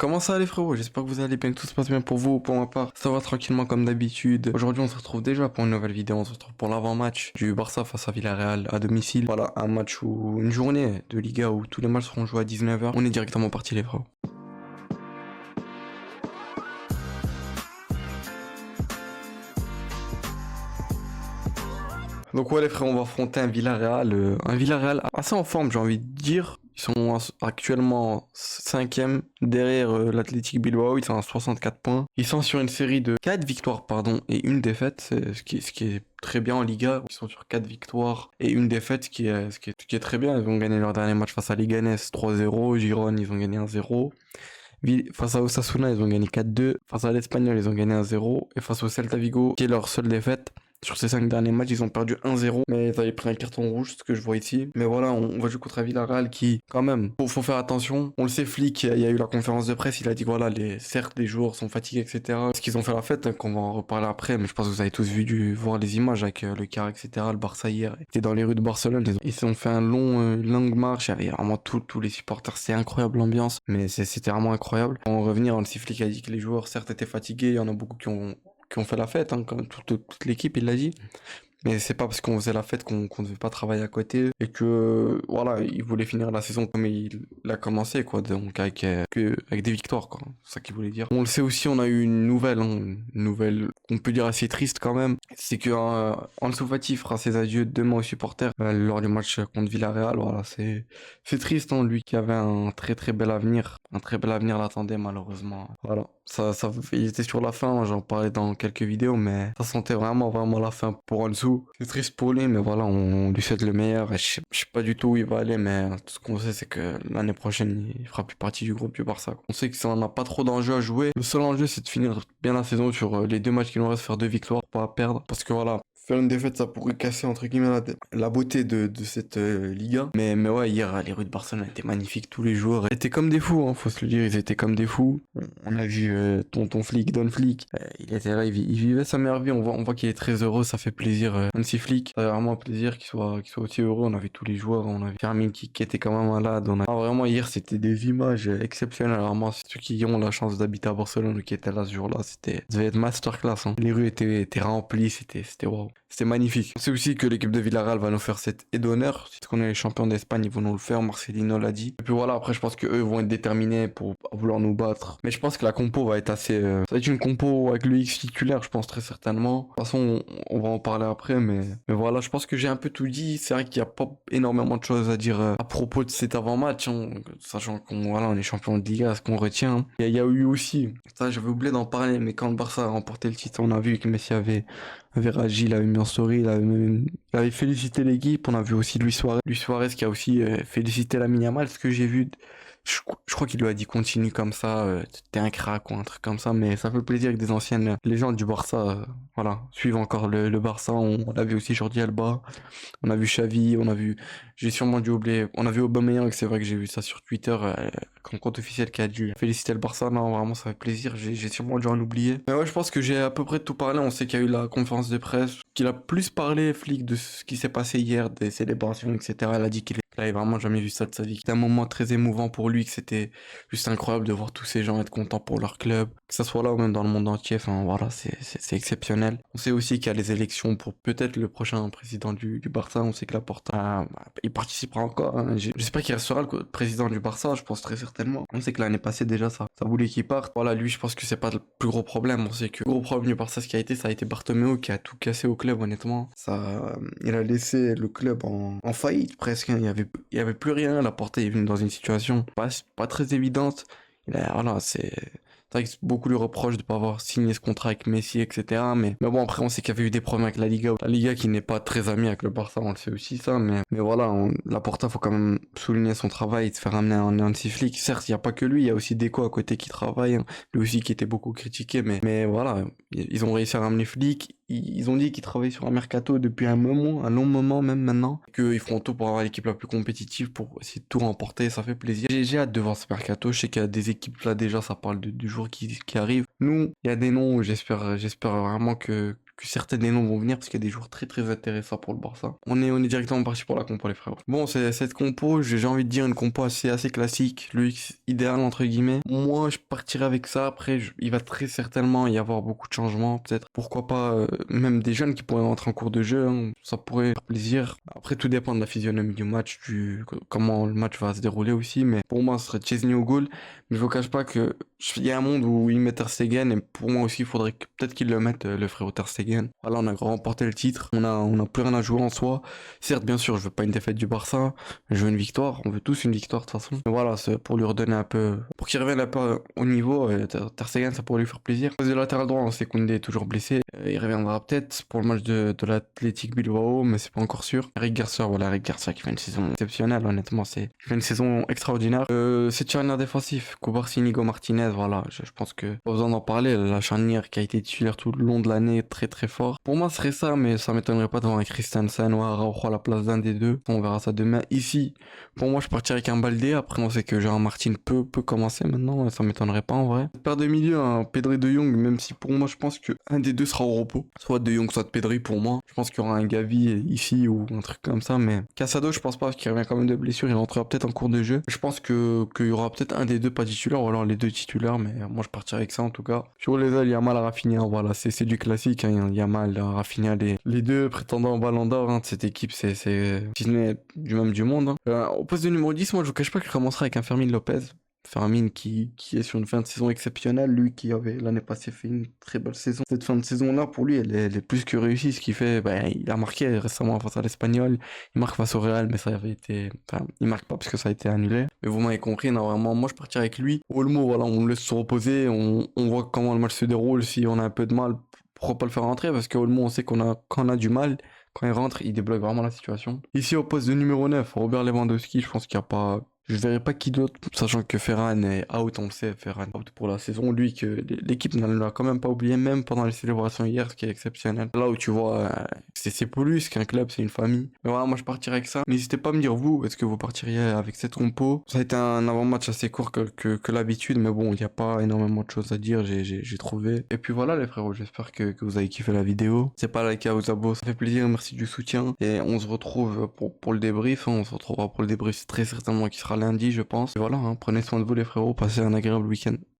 Comment ça va les frérots? J'espère que vous allez bien, que tout se passe bien pour vous, pour ma part. Ça va tranquillement comme d'habitude. Aujourd'hui on se retrouve déjà pour une nouvelle vidéo, on se retrouve pour l'avant-match du Barça face à Villarreal à domicile. Voilà, un match où une journée de Liga où tous les matchs seront joués à 19h. On est directement parti les frérots. Donc ouais les frères, on va affronter un Villarreal assez en forme j'ai envie de dire. Ils sont actuellement 5e derrière l'Athletic Bilbao, ils sont à 64 points. Ils sont sur une série de 4 victoires pardon, et une défaite, c'est ce qui est très bien en Liga. Ils sont sur 4 victoires et une défaite, ce qui est très bien. Ils ont gagné leur dernier match face à Leganés 3-0, Girone ils ont gagné 1-0. Face à Osasuna, ils ont gagné 4-2. Face à l'Espagnol, ils ont gagné 1-0. Et face au Celta Vigo, qui est leur seule défaite, sur ces 5 derniers matchs, ils ont perdu 1-0. Mais ils avaient pris un carton rouge, ce que je vois ici. Mais voilà, on va jouer contre un Villarreal qui, quand même, faut faire attention. On le sait, Flick, il y a eu la conférence de presse, il a dit que voilà, certes, les joueurs sont fatigués, etc. Parce qu'ils ont fait la fête, hein, qu'on va en reparler après. Mais je pense que vous avez tous voir les images avec le car, etc. Le Barça hier était dans les rues de Barcelone. Ils se sont fait longue marche. Il y avait vraiment tous les supporters. C'est incroyable l'ambiance. Mais c'était vraiment incroyable. Pour en revenir, le Flick a dit que les joueurs, certes, étaient fatigués. Il y en a beaucoup qui ont fait la fête, hein, comme toute l'équipe, il l'a dit. Mais c'est pas parce qu'on faisait la fête qu'on devait pas travailler à côté et que voilà, il voulait finir la saison comme il l'a commencé quoi, donc avec des victoires quoi, c'est ça qu'il voulait dire. On le sait aussi, on a eu une nouvelle qu'on peut dire assez triste quand même, c'est que Ansu Fati fera ses adieux demain aux supporters lors du match contre Villarreal. Voilà, c'est triste, hein, lui qui avait un très bel avenir, l'attendait malheureusement. Voilà, il était sur la fin, j'en parlais dans quelques vidéos, mais ça sentait vraiment la fin pour Ansu. C'est triste pour lui, mais voilà, on lui souhaite le meilleur. Et je sais pas du tout où il va aller, mais tout ce qu'on sait, c'est que l'année prochaine, il fera plus partie du groupe du Barça. On sait que ça n'a pas trop d'enjeux à jouer. Le seul enjeu, c'est de finir bien la saison sur les 2 matchs qui nous restent, faire 2 victoires, pour pas perdre. Parce que voilà, faire une défaite, ça pourrait casser entre guillemets la beauté de cette Liga. Mais ouais, hier, les rues de Barcelone étaient magnifiques. Tous les joueurs étaient comme des fous, hein, faut se le dire, ils étaient comme des fous. On a vu tonton Flick, Don Flick, il était là, il vivait sa meilleure vie. On voit qu'il est très heureux, ça fait plaisir. Hansi Flick, ça fait vraiment plaisir qu'il soit aussi heureux. On a vu tous les joueurs, on a vu Fermin qui était quand même malade. Vraiment, hier, c'était des images exceptionnelles. Alors, moi, ceux qui ont la chance d'habiter à Barcelone ou qui étaient là ce jour-là, ça devait être masterclass, hein. Les rues étaient remplies, c'était waouh. C'était magnifique. C'est aussi que l'équipe de Villarreal va nous faire cette aide d'honneur. Si on est les champions d'Espagne, ils vont nous le faire. Marcelino l'a dit. Et puis voilà, après, je pense que eux vont être déterminés pour vouloir nous battre. Mais je pense que la compo va être assez... ça va être une compo avec le X titulaire, je pense très certainement. De toute façon, on va en parler après, mais voilà, je pense que j'ai un peu tout dit. C'est vrai qu'il n'y a pas énormément de choses à dire à propos de cet avant-match, hein, sachant on est champion de Liga, ce qu'on retient, hein. Il y a eu aussi, ça j'avais oublié d'en parler, mais quand le Barça a remporté le titre, on a vu que Messi avait réagi, il avait mis en story, il avait félicité l'équipe. On a vu aussi Luis Suarez qui a aussi félicité Lamine Yamal, ce que j'ai vu. Je crois qu'il lui a dit continue comme ça, t'es un crack ou un truc comme ça, mais ça fait plaisir que des anciennes légendes du Barça, voilà, suivent encore le Barça. On a vu aussi Jordi Alba, on a vu Xavi, j'ai sûrement dû oublier, on a vu Aubameyang, c'est vrai que j'ai vu ça sur Twitter, comme compte officiel qui a dû féliciter le Barça. Non, vraiment, ça fait plaisir, j'ai sûrement dû en oublier. Mais ouais, je pense que j'ai à peu près tout parlé. On sait qu'il y a eu la conférence de presse, qu'il a plus parlé, Flick, de ce qui s'est passé hier, des célébrations, etc. Elle a dit qu'il avait vraiment jamais vu ça de sa vie. C'était un moment très émouvant pour lui, que c'était juste incroyable de voir tous ces gens être contents pour leur club, que ça soit là ou même dans le monde entier. Enfin, voilà, c'est exceptionnel. On sait aussi qu'il y a les élections pour peut-être le prochain président du Barça. On sait que Laporta, il participera encore, hein. J'espère qu'il restera le président du Barça, je pense très certainement. On sait que l'année passée déjà ça voulait qu'il parte. Voilà, lui je pense que c'est pas le plus gros problème. On sait que le gros problème du Barça, ce qui a été, ça a été Bartomeu qui a tout cassé au club, honnêtement. Il a laissé le club en faillite presque, hein. Il y avait plus rien. Laporta est venu dans une situation pas très évidente. Voilà, c'est vrai que beaucoup lui reprochent de pas avoir signé ce contrat avec Messi, etc. Mais bon, après, on sait qu'il y avait eu des problèmes avec la Liga. La Liga qui n'est pas très amie avec le Barça, on le sait aussi, ça. Mais voilà, Laporta, faut quand même souligner son travail et se faire amener un Hansi Flick. Certes, il n'y a pas que lui, il y a aussi Deco à côté qui travaille, hein. Lui aussi qui était beaucoup critiqué. Mais voilà, ils ont réussi à ramener Flick. Ils ont dit qu'ils travaillaient sur un mercato depuis un long moment même maintenant, qu'ils feront tout pour avoir l'équipe la plus compétitive, pour essayer de tout remporter. Ça fait plaisir. J'ai hâte de voir ce mercato. Je sais qu'il y a des équipes là déjà, ça parle du jour qui arrive. Nous, il y a des noms où j'espère vraiment que que certains des noms vont venir parce qu'il y a des joueurs très très intéressants pour le Barça. On est directement parti pour la compo les frérots. Bon, c'est cette compo, j'ai envie de dire une compo assez classique, le X idéal entre guillemets. Moi, je partirais avec ça. Après, il va très certainement y avoir beaucoup de changements, peut-être. Pourquoi pas même des jeunes qui pourraient rentrer en cours de jeu, hein. Ça pourrait faire plaisir. Après, tout dépend de la physionomie du match, comment le match va se dérouler aussi. Mais pour moi, ce serait Chesney au goal. Mais je vous cache pas que il y a un monde où il met Ter Stegen et pour moi aussi, il faudrait peut-être qu'il le mette, le frérot Ter Stegen. Voilà, on a remporté le titre, on a plus rien à jouer en soi. Certes, bien sûr, je veux pas une défaite du Barça, je veux une victoire, on veut tous une victoire de toute façon. Mais voilà, c'est pour lui redonner un peu, pour qu'il revienne un peu au niveau, Ter Stegen, ça pourrait lui faire plaisir. Parce que le latéral droit, on sait Koundé est toujours blessé, il reviendra peut-être pour le match de l'Athletic Bilbao, mais c'est pas encore sûr. Eric Garcia, voilà, Eric Garcia qui fait une saison exceptionnelle, honnêtement, il fait une saison extraordinaire. C'est charnière défensif, Cubarsí, Nico Martinez, voilà, je pense que pas besoin d'en parler, la charnière qui a été titulaire tout le long de l'année, très très fort. Pour moi, ce serait ça, mais ça m'étonnerait pas d'avoir un Christensen ou un Araujo à la place d'un des deux. On verra ça demain. Ici, pour moi, je partirais avec un Baldé. Après, on sait que Gérard Martin peut commencer maintenant, ça m'étonnerait pas en vrai. Paire de milieu, un Pedri de Jong, même si pour moi, je pense que un des deux sera au repos. Soit de Jong, soit de Pedri pour moi. Je pense qu'il y aura un Gavi ici ou un truc comme ça, mais Casado, je pense pas, parce qu'il revient quand même de blessure, il rentrera peut-être en cours de jeu. Je pense qu'il y aura peut-être un des deux pas titulaire, ou alors les deux titulaires, mais moi, je partirais avec ça en tout cas. Sur les ailes, il y a mal à Rafinha, voilà, c'est du classique, hein, il y a mal à Rafinha, les deux prétendants au Ballon d'Or, hein, de cette équipe, c'est si ce n'est du même du monde, hein. Au poste de numéro 10, moi, je vous cache pas qu'il commencera avec un Fermin Lopez. Fermin qui est sur une fin de saison exceptionnelle, lui qui avait l'année passée fait une très belle saison. Cette fin de saison-là, pour lui, elle est plus que réussie, ce qui fait, il a marqué récemment face à l'Espagnol, il marque face au Real, mais ça avait été, enfin, il marque pas parce que ça a été annulé. Mais vous m'avez compris, normalement, moi je partirais avec lui. Olmo, voilà, on le laisse se reposer, on voit comment le match se déroule, si on a un peu de mal, pourquoi pas le faire rentrer, parce que Olmo, on sait quand on a du mal, quand il rentre, il débloque vraiment la situation. Ici, au poste de numéro 9, Robert Lewandowski, je pense qu'il n'y a pas, je verrai pas qui d'autre, sachant que Ferran est out, on le sait, Ferran out pour la saison. Lui, que l'équipe ne l'a quand même pas oublié, même pendant les célébrations hier, ce qui est exceptionnel. Là où tu vois, c'est plus qu'un club, c'est une famille. Mais voilà, moi je partirais avec ça. N'hésitez pas à me dire vous, est-ce que vous partiriez avec cette compo? Ça a été un avant-match assez court que l'habitude, mais bon, il n'y a pas énormément de choses à dire, j'ai trouvé. Et puis voilà les frérots, j'espère que vous avez kiffé la vidéo. C'est pas like à aux abos, ça fait plaisir, merci du soutien. Et on se retrouve pour le débrief, hein. On se retrouvera pour le débrief très certainement qui sera lundi, je pense. Et voilà, hein, prenez soin de vous les frérots, passez un agréable week-end.